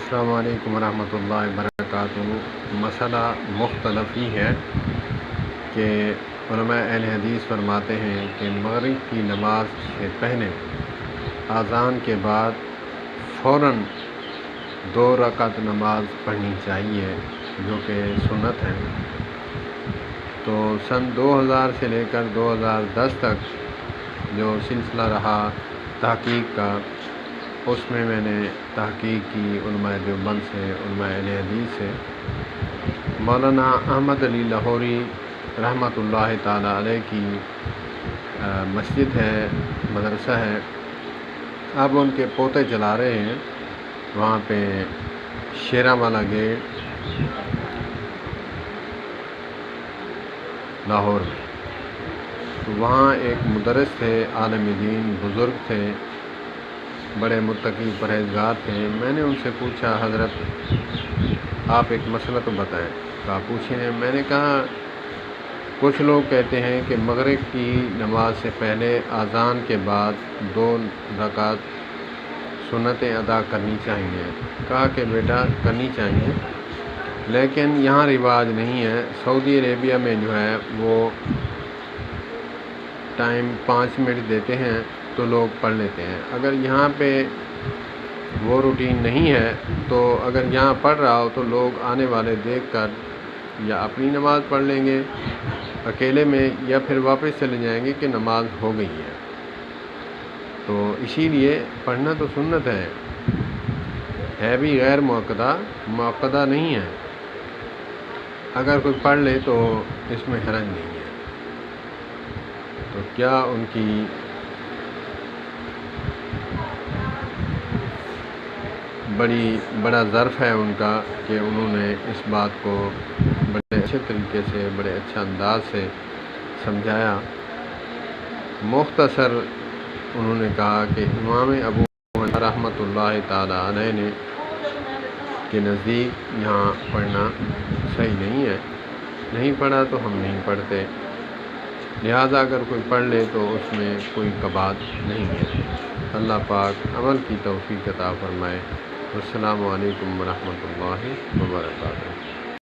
السلام علیکم ورحمۃ اللہ وبرکاتہ۔ مسئلہ مختلف ہی ہے کہ علماء اہل حدیث فرماتے ہیں کہ مغرب کی نماز سے پہلے اذان کے بعد فوراً 2 رکعت نماز پڑھنی چاہیے، جو کہ سنت ہے۔ تو سن 2000 سے لے کر 2010 تک جو سلسلہ رہا تحقیق کا، اس میں نے تحقیق کی علماء دیوبند سے، علماء اہل حدیث سے۔ مولانا احمد علی لاہوری رحمۃ اللہ تعالیٰ علیہ کی مسجد ہے، مدرسہ ہے، اب ان کے پوتے چلا رہے ہیں وہاں پہ شیراں والا گیٹ لاہور میں۔ تو وہاں ایک مدرس تھے، عالم دین بزرگ تھے، بڑے متقی پرہیزگار تھے۔ میں نے ان سے پوچھا، حضرت آپ ایک مسئلہ تو بتائیں۔ کہا پوچھیں۔ میں نے کہا کچھ لوگ کہتے ہیں کہ مغرب کی نماز سے پہلے اذان کے بعد 2 رکعت سنتیں ادا کرنی چاہیے۔ کہا کہ بیٹا کرنی چاہیے، لیکن یہاں رواج نہیں ہے۔ سعودی عربیہ میں جو ہے وہ ٹائم 5 منٹ دیتے ہیں تو لوگ پڑھ لیتے ہیں۔ اگر یہاں پہ وہ روٹین نہیں ہے تو اگر یہاں پڑھ رہا ہو تو لوگ آنے والے دیکھ کر یا اپنی نماز پڑھ لیں گے اکیلے میں، یا پھر واپس چلے جائیں گے کہ نماز ہو گئی ہے۔ تو اسی لیے پڑھنا تو سنت ہے بھی غیر موقدہ نہیں ہے۔ اگر کوئی پڑھ لے تو اس میں حرج نہیں ہے۔ تو کیا ان کی بڑا ظرف ہے ان کا کہ انہوں نے اس بات کو بڑے اچھے طریقے سے، بڑے اچھا انداز سے سمجھایا۔ مختصر انہوں نے کہا کہ امام ابو حنیفہ رحمۃ اللہ تعالیٰ علیہ نے کے نزدیک یہاں پڑھنا صحیح نہیں ہے، نہیں پڑھا تو ہم نہیں پڑھتے، لہٰذا اگر کوئی پڑھ لے تو اس میں کوئی کباط نہیں ہے۔ اللہ پاک عمل کی توفیق عطا فرمائے۔ السلام علیکم ورحمۃ اللہ وبرکاتہ۔